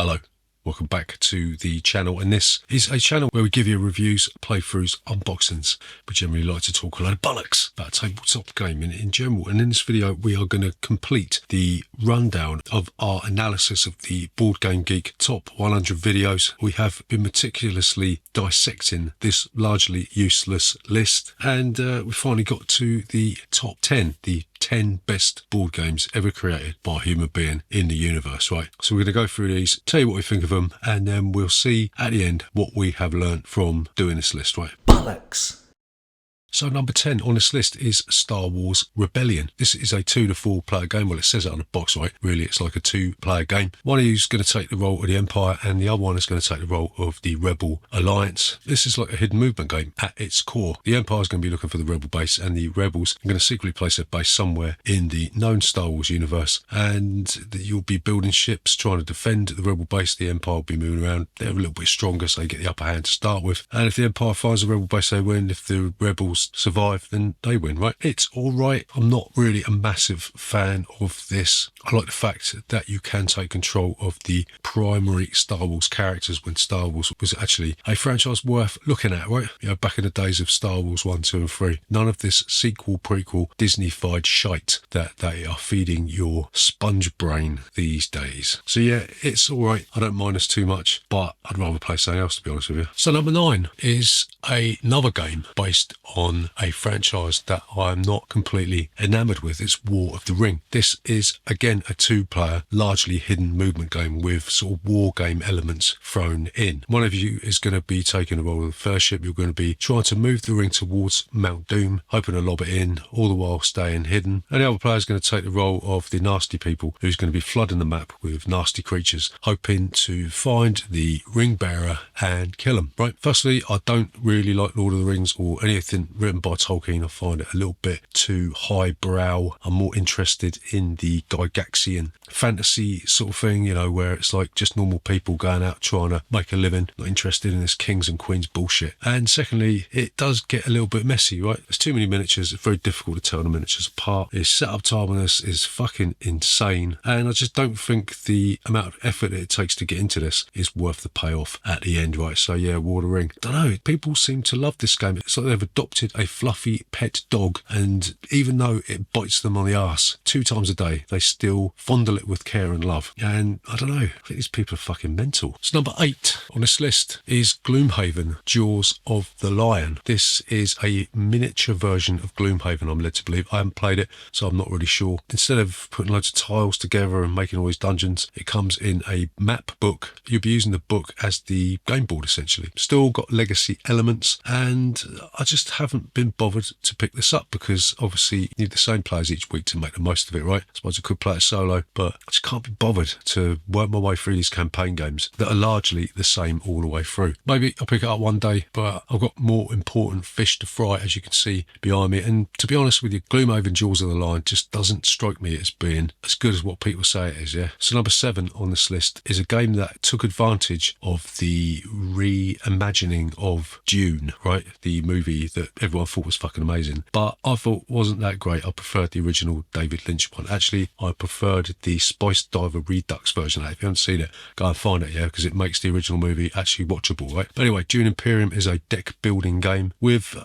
Hello, welcome back to the channel, and this is a channel where we give you reviews, playthroughs, unboxings. We generally like to talk a lot of bollocks about tabletop gaming in general, and in this video we are going to complete the rundown of our analysis of the Board Game Geek top 100 videos. We have been meticulously dissecting this largely useless list, and we finally got to the top 10, the 10 best board games ever created by a human being in the universe, right? So we're going to go through these, tell you what we think of them, and then we'll see at the end what we have learned from doing this list, right? Bollocks! So number 10 on this list is Star Wars Rebellion. This is a 2 to 4 player game. Well, it says it on the box, right? Really, it's like a 2-player game. One of you is going to take the role of the Empire, and the other one is going to take the role of the Rebel Alliance. This is like a hidden movement game at its core. The Empire is going to be looking for the Rebel base, and the Rebels are going to secretly place their base somewhere in the known Star Wars universe, and you'll be building ships, trying to defend the Rebel base. The Empire will be moving around. They're a little bit stronger, so they get the upper hand to start with. And if the Empire finds the Rebel base, they win. If the Rebels survive, then they win, right? It's all right. I'm not really a massive fan of this. I like the fact that you can take control of the primary Star Wars characters when Star Wars was actually a franchise worth looking at, right? You know, back in the days of Star Wars 1, 2 and 3. None of this sequel, prequel, Disney-fied shite that they are feeding your sponge brain these days. So yeah, it's all right. I don't mind this too much, but I'd rather play something else, to be honest with you. So number 9 is another game based on a franchise that I'm not completely enamored with. It's War of the Ring. This is again a 2-player, largely hidden movement game with sort of war game elements thrown in. One of you is going to be taking the role of the first ship. You're going to be trying to move the ring towards Mount Doom, hoping to lob it in, all the while staying hidden. And the other player is going to take the role of the nasty people, who's going to be flooding the map with nasty creatures, hoping to find the ring bearer and kill them. Right. Firstly, I don't really like Lord of the Rings or anything written by Tolkien. I find it a little bit too highbrow. I'm more interested in the Gygaxian fantasy sort of thing, you know, where it's like just normal people going out trying to make a living, not interested in this kings and queens bullshit. And secondly, it does get a little bit messy, right? There's too many miniatures. It's very difficult to tell the miniatures apart. Its setup time on this is fucking insane, and I just don't think the amount of effort it takes to get into this is worth the payoff at the end, right? So yeah, War of the Ring. Don't know, people seem to love this game. It's like they've adopted a fluffy pet dog, and even though it bites them on the arse 2 times a day, they still fondle it with care and love. And I don't know, I think these people are fucking mental. So number 8 on this list is Gloomhaven, Jaws of the Lion. This is a miniature version of Gloomhaven, I'm led to believe. I haven't played it, so I'm not really sure. Instead of putting loads of tiles together and making all these dungeons, it comes in a map book. You'll be using the book as the game board, essentially. Still got legacy elements, and I just haven't been bothered to pick this up because obviously you need the same players each week to make the most of it, right? I suppose I could play it solo, but I just can't be bothered to work my way through these campaign games that are largely the same all the way through. Maybe I'll pick it up one day, but I've got more important fish to fry, as you can see behind me. And to be honest with you, Gloomhaven Jaws of the Lion just doesn't strike me as being as good as what people say it is, yeah? So number 7 on this list is a game that took advantage of the reimagining of Dune, right? The movie that everyone thought was fucking amazing, but I thought wasn't that great. I preferred the original David Lynch one. Actually, I preferred the Spice Diver Redux version. If you haven't seen it, go and find it, yeah, because it makes the original movie actually watchable, right? But anyway, Dune Imperium is a deck building game with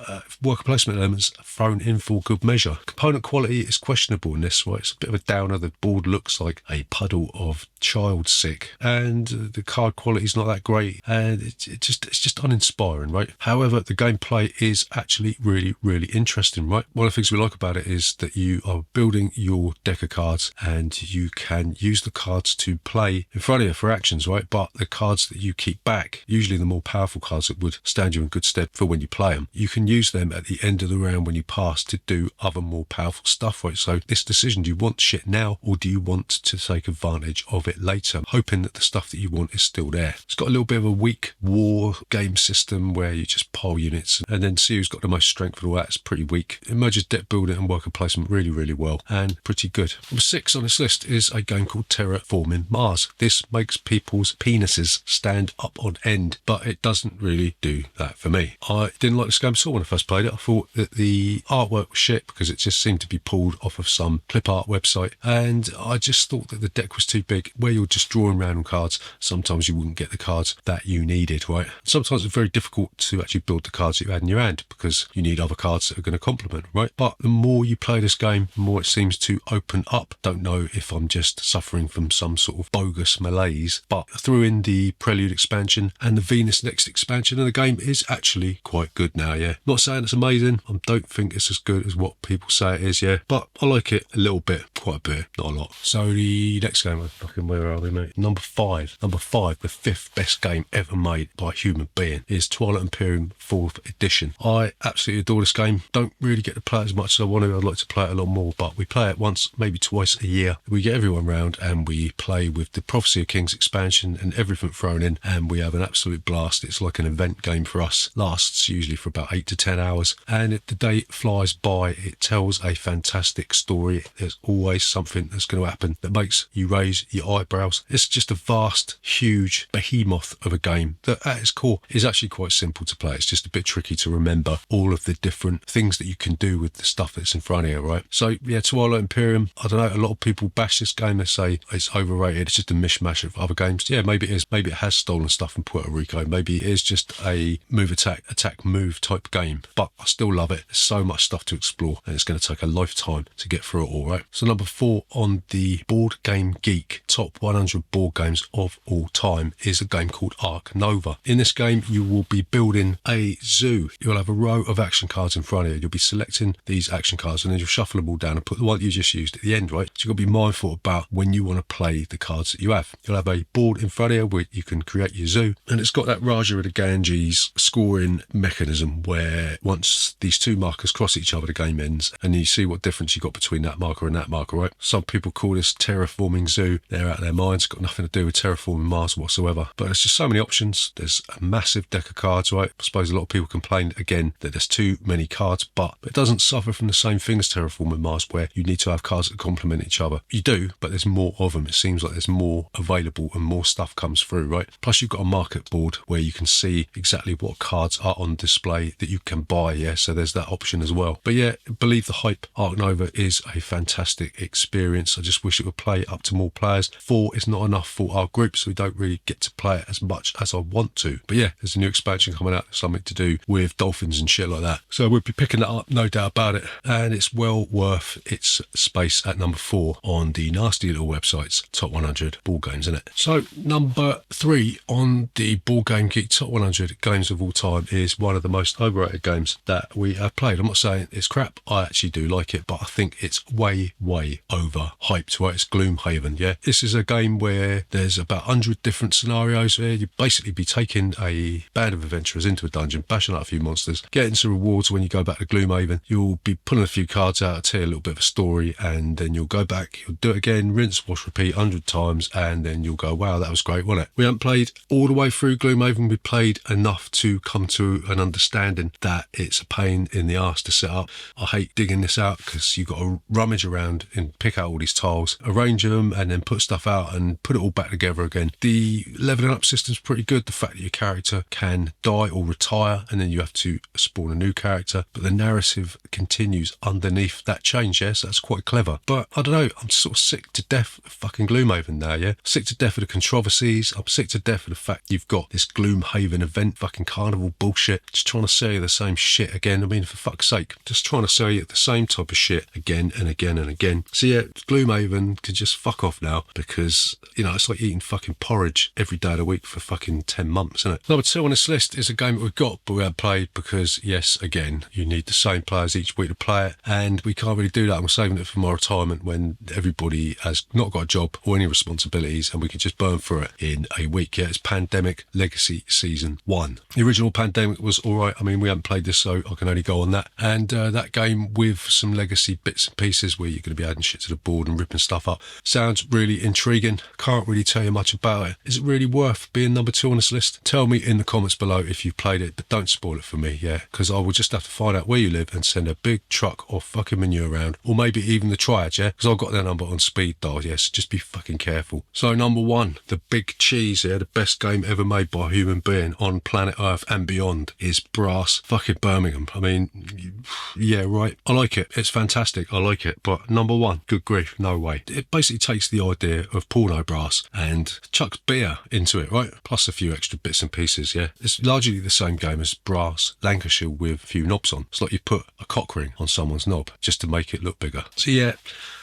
worker placement elements thrown in for good measure. Component quality is questionable in this, right? It's a bit of a downer. The board looks like a puddle of child sick, and the card quality is not that great, and it's just uninspiring, right? However, the gameplay is actually really interesting, right? One of the things we like about it is that you are building your deck of cards, and you can use the cards to play in front of you for actions, right? But the cards that you keep back, usually the more powerful cards that would stand you in good stead for when you play them, you can use them at the end of the round when you pass to do other more powerful stuff, right? So this decision, do you want shit now, or do you want to take advantage of it later, hoping that the stuff that you want is still there? It's got a little bit of a weak war game system where you just pile units and then see who's got the most most strength and all that. It's pretty weak. It merges deck building and worker placement really, really well, and pretty good. Number 6 on this list is a game called Terraforming Mars. This makes people's penises stand up on end, but it doesn't really do that for me. I didn't like this game at all when I first played it. I thought that the artwork was shit because it just seemed to be pulled off of some clip art website, and I just thought that the deck was too big. Where you're just drawing random cards, sometimes you wouldn't get the cards that you needed, right? Sometimes it's very difficult to actually build the cards that you had in your hand because you need other cards that are going to complement, right? But the more you play this game, the more it seems to open up. Don't know if I'm just suffering from some sort of bogus malaise, but threw in the Prelude expansion and the Venus Next expansion, and the game is actually quite good now, yeah. Not saying it's amazing. I don't think it's as good as what people say it is, yeah. But I like it a little bit, quite a bit, not a lot. So the next game, where are we, mate? Number 5, the 5th best game ever made by a human being is Twilight Imperium 4th edition. I absolutely adore this game. Don't really get to play it as much as I want to. I'd like to play it a lot more, but we play it once, maybe twice a year. We get everyone round and we play with the Prophecy of Kings expansion and everything thrown in, and we have an absolute blast. It's like an event game for us. Lasts usually for about 8 to 10 hours, and the day flies by. It tells a fantastic story. There's always something that's going to happen that makes you raise your eyebrows. It's just a vast, huge behemoth of a game that at its core is actually quite simple to play. It's just a bit tricky to remember all of the different things that you can do with the stuff that's in front of you, right? So yeah, Twilight Imperium, I don't know, a lot of people bash this game. They say it's overrated, it's just a mishmash of other games. Yeah, maybe it is. Maybe it has stolen stuff from Puerto Rico. Maybe it is just a move attack move type game, but I still love it. There's so much stuff to explore, and it's going to take a lifetime to get through it all, right? So number 4 on the Board Game Geek top 100 board games of all time is a game called Ark Nova. In this game, you will be building a zoo. You'll have a row of action cards in front of you. You'll be selecting these action cards, and then you'll shuffle them all down and put the one you just used at the end, right? So you've got to be mindful about when you want to play the cards that you have. You'll have a board in front of you where you can create your zoo, and it's got that Raja of the Ganges scoring mechanism where once these two markers cross each other, the game ends, and you see what difference you got between that marker and that marker, right? Some people call this terraforming zoo. They're out of their minds. It's got nothing to do with terraforming Mars whatsoever. But there's just so many options. There's a massive deck of cards, right? I suppose a lot of people complain again that there's too many cards, but it doesn't suffer from the same thing as terraforming Mars, where you need to have cards that complement each other. You do, but there's more of them. It seems like there's more available and more stuff comes through, right? Plus you've got a market board where you can see exactly what cards are on display that you can buy, yeah? So there's that option as well. But yeah, believe the hype. Ark Nova is a fantastic experience. I just wish it would play up to more players. 4 is not enough for our group, so we don't really get to play it as much as I want to. But yeah, there's a new expansion coming out, something to do with dolphins and shit like that. So we'll be picking that up, no doubt about it. And it's well worth its space at number 4 on the nasty little website's top 100 board games, isn't it? So number 3 on the Board Game Geek top 100 games of all time is one of the most overrated games that we have played. I'm not saying it's crap. I actually do like it, but I think it's way overhyped, right? It's Gloomhaven, yeah? This is a game where there's about 100 different scenarios where you basically be taking a band of adventurers into a dungeon, bashing out a few monsters, getting some rewards when you go back to Gloomhaven. You'll be pulling a few cards out, tell you a little bit of a story, and then you'll go back, you'll do it again, rinse, wash, repeat 100 times, and then you'll go, wow, that was great, wasn't it? We haven't played all the way through Gloomhaven. We played enough to come to an understanding that it's a pain in the arse to set up. I hate digging this out because you've got to rummage around and pick out all these tiles, arrange them, and then put stuff out and put it all back together again. The leveling up system's pretty good. The fact that your character can die or retire and then you have to spawn a new character, but the narrative continues underneath that change, yes, that's quite clever. But I don't know, I'm sort of sick to death of fucking Gloomhaven now, yeah? Sick to death of the controversies. I'm sick to death of the fact you've got this Gloomhaven event fucking carnival bullshit, just trying to sell you the same shit again. I mean, for fuck's sake, just trying to sell you the same type of shit again and again and again. So yeah, Gloomhaven can just fuck off now because, you know, it's like eating fucking porridge every day of the week for fucking 10 months, isn't it? Number 2 on this list is a game that we've got but we haven't played because, yes, again, you need the same players each week to play it, and we can't really do that. I'm saving it for my retirement when everybody has not got a job or any responsibilities and we can just burn through it in a week. Yeah, it's Pandemic Legacy Season 1. The original Pandemic was alright. I mean, we haven't played this, so I can only go on that. And that game with some legacy bits and pieces where you're going to be able adding shit to the board and ripping stuff up. Sounds really intriguing. Can't really tell you much about it. Is it really worth being number 2 on this list? Tell me in the comments below if you've played it, but don't spoil it for me, yeah? Because I will just have to find out where you live and send a big truck of fucking manure around, or maybe even the Triad, yeah? Because I've got their number on speed dial, yes, so just be fucking careful. So number 1, the big cheese here, the best game ever made by a human being on planet Earth and beyond, is Brass fucking Birmingham. I mean, yeah, right. I like it. It's fantastic. I like it. But number 1, good grief, no way. It basically takes the idea of porno brass and chucks beer into it, right? Plus a few extra bits and pieces, yeah? It's largely the same game as Brass Lancashire with a few knobs on. It's like you put a cock ring on someone's knob just to make it look bigger. So yeah,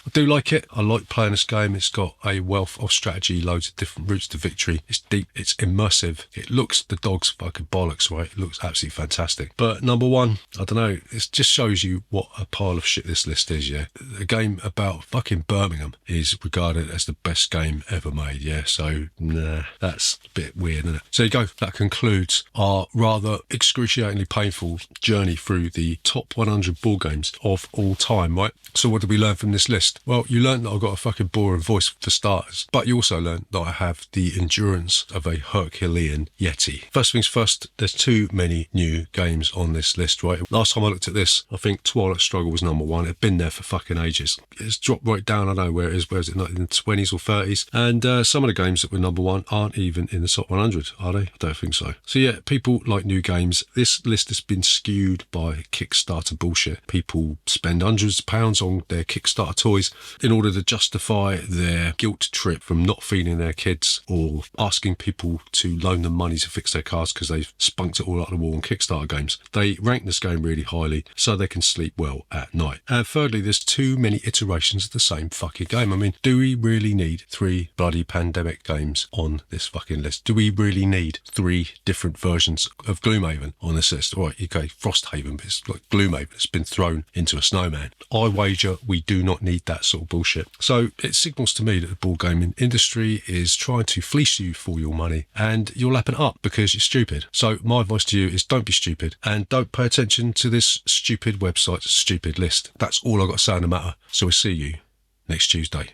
I do like it. I like playing this game. It's got a wealth of strategy, loads of different routes to victory. It's deep, it's immersive. It looks the dog's fucking bollocks, right? It looks absolutely fantastic. But number 1, I don't know, it just shows you what a pile of shit this list is, yeah? A game about fucking Birmingham is regarded as the best game ever made, yeah? So, nah, that's a bit weird, isn't it? So there you go. That concludes our rather excruciatingly painful journey through the top 100 board games of all time, right? So what did we learn from this list? Well, you learned that I've got a fucking boring voice for starters, but you also learned that I have the endurance of a Herculean Yeti. First things first, there's too many new games on this list, right? Last time I looked at this, I think Twilight Struggle was number 1. It had been there for fucking ages. It's dropped right down. I don't know where it is. Where is it? Not in the 20s or 30s. And some of the games that were number 1 aren't even in the top 100, are they? I don't think so. So yeah, people like new games. This list has been skewed by Kickstarter bullshit. People spend hundreds of pounds on their Kickstarter toys in order to justify their guilt trip from not feeding their kids, or asking people to loan them money to fix their cars because they've spunked it all out of the wall on Kickstarter games. They rank this game really highly so they can sleep well at night. And thirdly, there's too many iterations of the same fucking game. I mean, do we really need 3 bloody pandemic games on this fucking list? Do we really need 3 different versions of Gloomhaven on this list? All right, okay, Frosthaven, but it's like Gloomhaven. It's been thrown into a snowman. I wager we do not need that sort of bullshit. So it signals to me that the board gaming industry is trying to fleece you for your money, and you're lapping it up because you're stupid. So my advice to you is don't be stupid, and don't pay attention to this stupid website's stupid list. That's all I've got to say on the matter. So we'll see you next Tuesday.